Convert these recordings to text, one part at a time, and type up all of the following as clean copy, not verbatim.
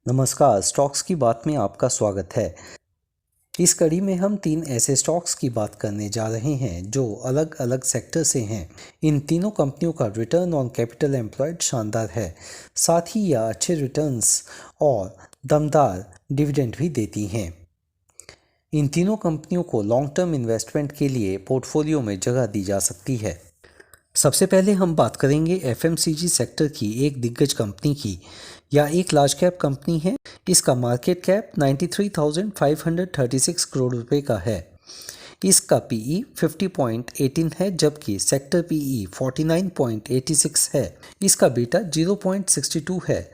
नमस्कार, स्टॉक्स की बात में आपका स्वागत है। इस कड़ी में हम 3 ऐसे स्टॉक्स की बात करने जा रहे हैं जो अलग अलग सेक्टर से हैं। इन तीनों कंपनियों का रिटर्न ऑन कैपिटल एम्प्लॉयड शानदार है, साथ ही यह अच्छे रिटर्न्स और दमदार डिविडेंड भी देती हैं। इन तीनों कंपनियों को लॉन्ग टर्म इन्वेस्टमेंट के लिए पोर्टफोलियो में जगह दी जा सकती है। सबसे पहले हम बात करेंगे एफएमसीजी सेक्टर की एक दिग्गज कंपनी की। यह एक लार्ज कैप कंपनी है। इसका मार्केट कैप 93,536 करोड़ रुपए का है। इसका पीई 50.18 है, जबकि सेक्टर पीई 49.86 है। इसका बीटा 0.62 है।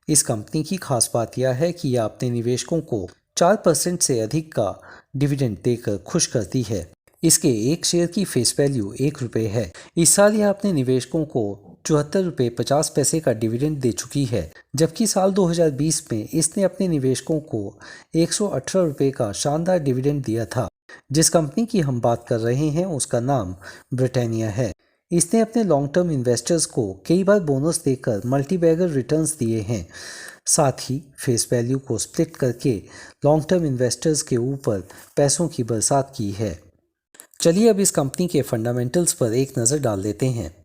इस कंपनी की खास बात यह है कि यह अपने निवेशकों को 4% से अधिक का डिविडेंड देकर खुश करती है। इसके एक शेयर की फेस वैल्यू 1 रुपये है। इस साल यह अपने निवेशकों को 74 रुपये 50 पैसे का डिविडेंड दे चुकी है, जबकि साल 2020 में इसने अपने निवेशकों को 118 रुपये का शानदार डिविडेंड दिया था। जिस कंपनी की हम बात कर रहे हैं उसका नाम ब्रिटानिया है। इसने अपने लॉन्ग टर्म इन्वेस्टर्स को कई बार बोनस देकर मल्टीबैगर रिटर्न्स दिए हैं। साथ ही फेस वैल्यू को स्प्लिट करके लॉन्ग टर्म इन्वेस्टर्स के ऊपर पैसों की बरसात की है। चलिए अब इस कंपनी के फंडामेंटल्स पर एक नज़र डाल लेते हैं।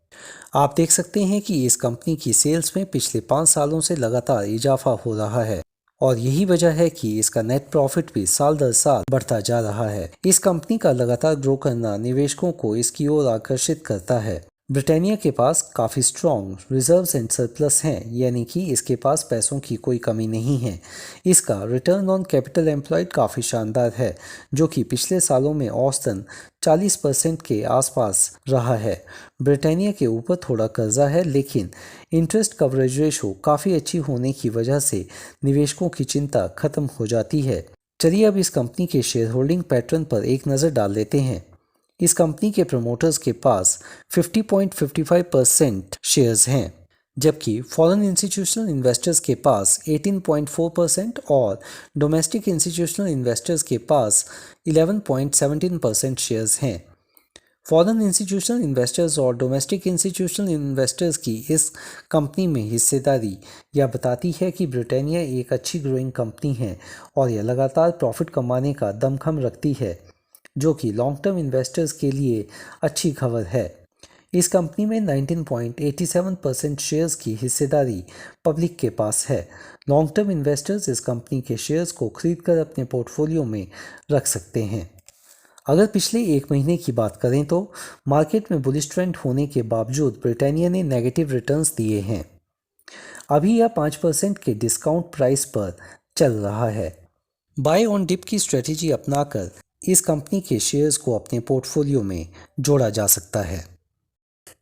आप देख सकते हैं कि इस कंपनी की सेल्स में पिछले 5 सालों से लगातार इजाफा हो रहा है और यही वजह है कि इसका नेट प्रॉफिट भी साल दर साल बढ़ता जा रहा है। इस कंपनी का लगातार ग्रो करना निवेशकों को इसकी ओर आकर्षित करता है। ब्रिटानिया के पास काफ़ी स्ट्रॉन्ग रिजर्व्स एंड सरप्लस हैं, यानी कि इसके पास पैसों की कोई कमी नहीं है। इसका रिटर्न ऑन कैपिटल एम्प्लॉयड काफ़ी शानदार है, जो कि पिछले सालों में औसतन 40% के आसपास रहा है। ब्रिटानिया के ऊपर थोड़ा कर्जा है, लेकिन इंटरेस्ट कवरेज रेशो काफ़ी अच्छी होने की वजह से निवेशकों की चिंता खत्म हो जाती है। चलिए अब इस कंपनी के शेयर होल्डिंग पैटर्न पर एक नज़र डाल लेते हैं। इस कंपनी के प्रमोटर्स के पास 50.55% शेयर्स हैं, जबकि फॉरेन इंस्टीट्यूशनल इन्वेस्टर्स के पास 18.4% और डोमेस्टिक इंस्टीट्यूशनल इन्वेस्टर्स के पास 11.17% शेयर्स हैं। फॉरेन इंस्टीट्यूशनल इन्वेस्टर्स और डोमेस्टिक इंस्टीट्यूशनल इन्वेस्टर्स की इस कंपनी में हिस्सेदारी यह बताती है कि ब्रिटानिया एक अच्छी ग्रोइंग कंपनी है और यह लगातार प्रॉफिट कमाने का दमखम रखती है, जो कि लॉन्ग टर्म इन्वेस्टर्स के लिए अच्छी खबर है। इस कंपनी में 19.87% शेयर्स की हिस्सेदारी पब्लिक के पास है। लॉन्ग टर्म इन्वेस्टर्स इस कंपनी के शेयर्स को खरीदकर अपने पोर्टफोलियो में रख सकते हैं। अगर पिछले 1 महीने की बात करें तो मार्केट में बुलिश ट्रेंड होने के बावजूद ब्रिटानिया ने नेगेटिव रिटर्न्स दिए हैं। अभी यह 5% के डिस्काउंट प्राइस पर चल रहा है। बाय ऑन डिप की स्ट्रेटेजी अपनाकर इस कंपनी के शेयर्स को अपने पोर्टफोलियो में जोड़ा जा सकता है।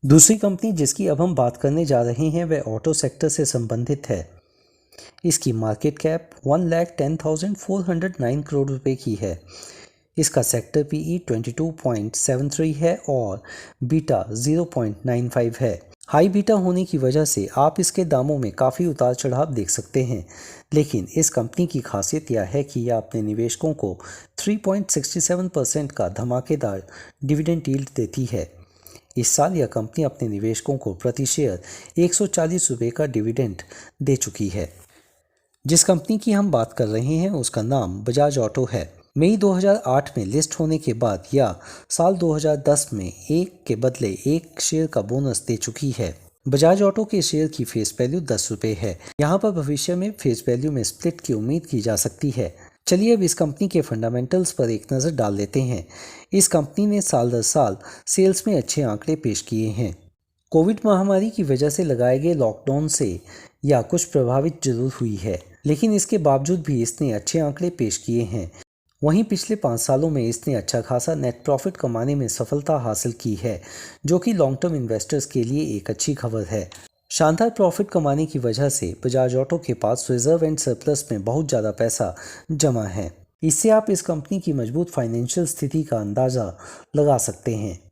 दूसरी कंपनी जिसकी अब हम बात करने जा रहे हैं वह ऑटो सेक्टर से संबंधित है। इसकी मार्केट कैप 1,10,409 करोड़ रुपए की है। इसका सेक्टर पीई 22.73 है और बीटा 0.95 है। हाई बीटा होने की वजह से आप इसके दामों में काफ़ी उतार चढ़ाव देख सकते हैं, लेकिन इस कंपनी की खासियत यह है कि यह अपने निवेशकों को 3.67% का धमाकेदार डिविडेंड यील्ड देती है। इस साल यह कंपनी अपने निवेशकों को प्रति शेयर 140 रुपये का डिविडेंड दे चुकी है। जिस कंपनी की हम बात कर रहे हैं उसका नाम बजाज ऑटो है। मई 2008 में लिस्ट होने के बाद यह साल 2010 में एक के बदले एक शेयर का बोनस दे चुकी है। बजाज ऑटो के शेयर की फेस वैल्यू 10 रुपये है। यहाँ पर भविष्य में फेस वैल्यू में स्प्लिट की उम्मीद की जा सकती है। चलिए अब इस कंपनी के फंडामेंटल्स पर एक नज़र डाल लेते हैं। इस कंपनी ने साल दर साल सेल्स में अच्छे आंकड़े पेश किए हैं। कोविड महामारी की वजह से लगाए गए लॉकडाउन से यह कुछ प्रभावित जरूर हुई है, लेकिन इसके बावजूद भी इसने अच्छे आंकड़े पेश किए हैं। वहीं पिछले 5 सालों में इसने अच्छा खासा नेट प्रॉफिट कमाने में सफलता हासिल की है, जो कि लॉन्ग टर्म इन्वेस्टर्स के लिए एक अच्छी खबर है। शानदार प्रॉफिट कमाने की वजह से बजाज ऑटो के पास रिजर्व एंड सरप्लस में बहुत ज़्यादा पैसा जमा है। इससे आप इस कंपनी की मजबूत फाइनेंशियल स्थिति का अंदाज़ा लगा सकते हैं।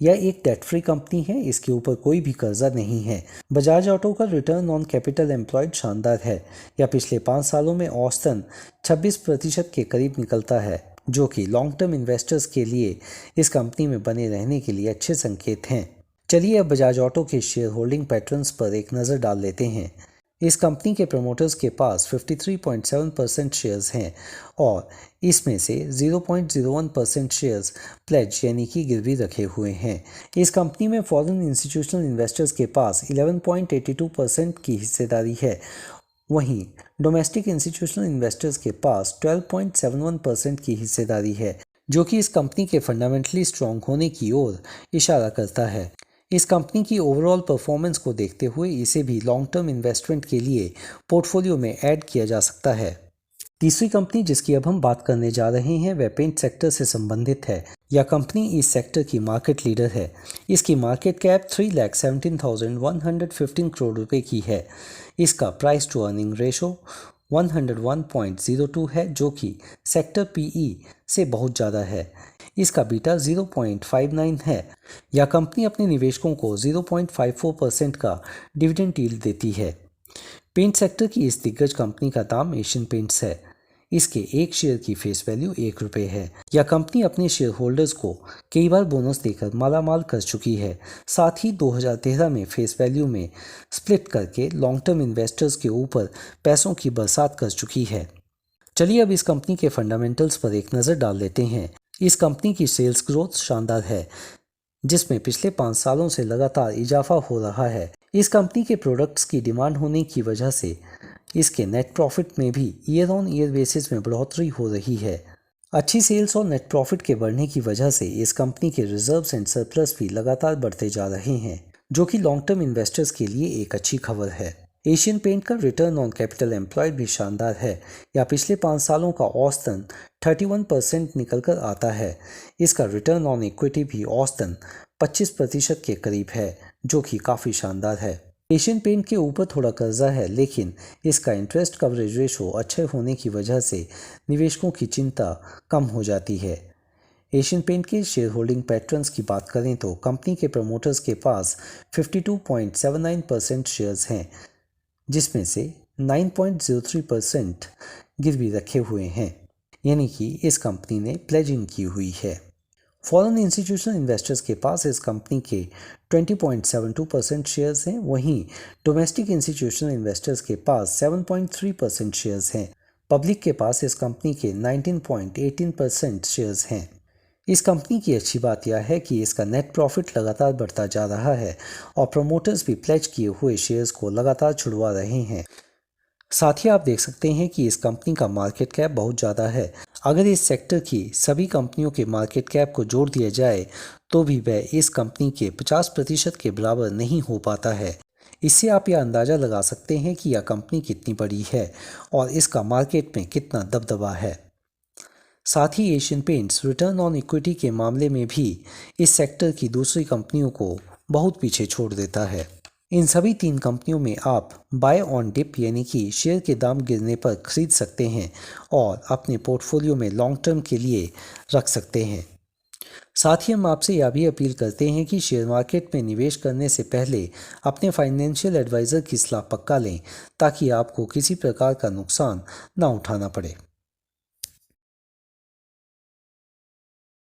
यह एक डेट फ्री कंपनी है, इसके ऊपर कोई भी कर्जा नहीं है। बजाज ऑटो का रिटर्न ऑन कैपिटल एम्प्लॉयड शानदार है। यह पिछले 5 सालों में औसतन 26% के करीब निकलता है, जो कि लॉन्ग टर्म इन्वेस्टर्स के लिए इस कंपनी में बने रहने के लिए अच्छे संकेत हैं। चलिए अब बजाज ऑटो के शेयर होल्डिंग पैटर्न्स पर एक नज़र डाल लेते हैं। इस कंपनी के प्रमोटर्स के पास 53.7% शेयर्स हैं और इसमें से 0.01% शेयर्स प्लेज यानी कि गिरवी रखे हुए हैं। इस कंपनी में फॉरेन इंस्टीट्यूशनल इन्वेस्टर्स के पास 11.82% की हिस्सेदारी है, वहीं डोमेस्टिक इंस्टीट्यूशनल इन्वेस्टर्स के पास 12.71% की हिस्सेदारी है, जो कि इस कंपनी के फंडामेंटली स्ट्रॉन्ग होने की ओर इशारा करता है। इस कंपनी की ओवरऑल परफॉर्मेंस को देखते हुए इसे भी लॉन्ग टर्म इन्वेस्टमेंट के लिए पोर्टफोलियो में ऐड किया जा सकता है। तीसरी कंपनी जिसकी अब हम बात करने जा रहे हैं वह पेंट सेक्टर से संबंधित है। यह कंपनी इस सेक्टर की मार्केट लीडर है। इसकी मार्केट कैप 3,17,115 करोड़ रुपए की है। इसका प्राइस टू अर्निंग रेशो 101.02 है, जो कि सेक्टर पीई से बहुत ज़्यादा है। इसका बीटा 0.59 है। यह कंपनी अपने निवेशकों को 0.54% का डिविडेंड यील्ड देती है। पेंट सेक्टर की इस दिग्गज कंपनी का नाम एशियन पेंट्स है। इसके एक शेयर की फेस वैल्यू 1 रुपये है। यह कंपनी अपने शेयर होल्डर्स को कई बार बोनस देकर मालामाल कर चुकी है। साथ ही 2013 में फेस वैल्यू में स्प्लिट करके लॉन्ग टर्म इन्वेस्टर्स के ऊपर पैसों की बरसात कर चुकी है। चलिए अब इस कंपनी के फंडामेंटल्स पर एक नज़र डाल लेते हैं। इस कंपनी की सेल्स ग्रोथ शानदार है, जिसमें पिछले 5 सालों से लगातार इजाफा हो रहा है। इस कंपनी के प्रोडक्ट्स की डिमांड होने की वजह से इसके नेट प्रॉफिट में भी ईयर ऑन ईयर बेसिस में बढ़ोतरी हो रही है। अच्छी सेल्स और नेट प्रॉफिट के बढ़ने की वजह से इस कंपनी के रिजर्व्स एंड सरप्लस भी लगातार बढ़ते जा रहे हैं, जो कि लॉन्ग टर्म इन्वेस्टर्स के लिए एक अच्छी खबर है। एशियन पेंट का रिटर्न ऑन कैपिटल एम्प्लॉयड भी शानदार है। यह पिछले 5 सालों का औसतन 31% निकल कर आता है। इसका रिटर्न ऑन इक्विटी भी औसतन 25% के करीब है, जो कि काफ़ी शानदार है। एशियन पेंट के ऊपर थोड़ा कर्जा है, लेकिन इसका इंटरेस्ट कवरेज रेशो अच्छे होने की वजह से निवेशकों की चिंता कम हो जाती है। एशियन पेंट के शेयर होल्डिंग पैटर्न्स की बात करें तो कंपनी के प्रमोटर्स के पास 52.79% शेयर्स हैं, जिसमें से 9.03% गिरवी रखे हुए हैं, यानी कि इस कंपनी ने प्लेजिंग की हुई है। फॉरेन इंस्टीट्यूशनल इन्वेस्टर्स के पास इस कंपनी के 20.72% शेयर्स हैं, वहीं डोमेस्टिक इंस्टीट्यूशनल इन्वेस्टर्स के पास 7.3% शेयर्स हैं। पब्लिक के पास इस कंपनी के 19.18% शेयर्स हैं। इस कंपनी की अच्छी बात यह है कि इसका नेट प्रॉफिट लगातार बढ़ता जा रहा है और प्रमोटर्स भी प्लेज किए हुए शेयर्स को लगातार छुड़वा रहे हैं। साथ ही आप देख सकते हैं कि इस कंपनी का मार्केट कैप बहुत ज़्यादा है। अगर इस सेक्टर की सभी कंपनियों के मार्केट कैप को जोड़ दिया जाए तो भी वह इस कंपनी के 50% के बराबर नहीं हो पाता है। इससे आप यह अंदाज़ा लगा सकते हैं कि यह कंपनी कितनी बड़ी है और इसका मार्केट में कितना दबदबा है। साथ ही Asian Paints return on equity के मामले में भी इस सेक्टर की दूसरी कंपनियों को बहुत पीछे छोड़ देता है। इन सभी 3 कंपनियों में आप बाय ऑन डिप यानी कि शेयर के दाम गिरने पर खरीद सकते हैं और अपने पोर्टफोलियो में लॉन्ग टर्म के लिए रख सकते हैं। साथ ही हम आपसे यह भी अपील करते हैं कि शेयर मार्केट में निवेश करने से पहले अपने फाइनेंशियल एडवाइज़र की सलाह पक्का लें, ताकि आपको किसी प्रकार का नुकसान ना उठाना पड़े।